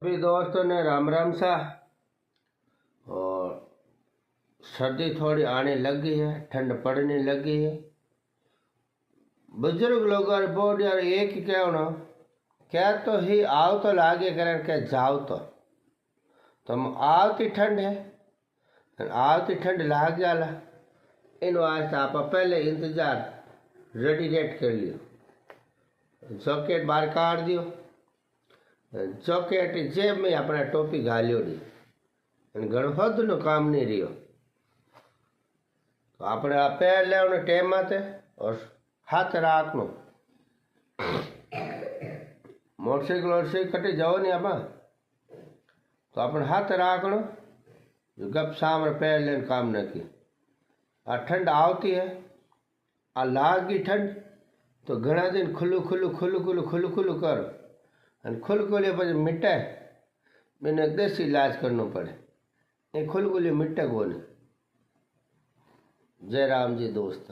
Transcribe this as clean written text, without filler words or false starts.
सभी दोस्तों ने राम राम सा। और सर्दी थोड़ी आने लगी है, ठंड पड़ने लगी है। बुजुर्ग लोग रिपोर्ट यार एक ही कहना क्या तो ही आओ तो लागे करें क्या जाओ तो तुम आवती ठंड है, आवती ठंड लाग जाला। इन वास्ते आप पहले इंतजार रेडी रेट कर लियो। जॉकेट बाहर काट दियो, जॉकेट जेब में अपना टोपी घालियो दी घणो हदनो काम नहीं रियो। तो अपने आ पैर ले टेम माते और हाथ राखनो। मोटरसाइकिल कटे जाओ नहीं आप तो अपने हाथ राखनो, गप सामने पैर लेने काम न की। आ ठंड आवती है, आ लागी ठंड तो घना दिन खुल्लू खुल्लू खुल्लू खुल्लू खुल्लू खुल्लू करो और खुलखुले પછી मिटाए मैंने देसी इलाज करना पड़े। ये खुलखुली मिटे को नहीं। जय राम जी दोस्त।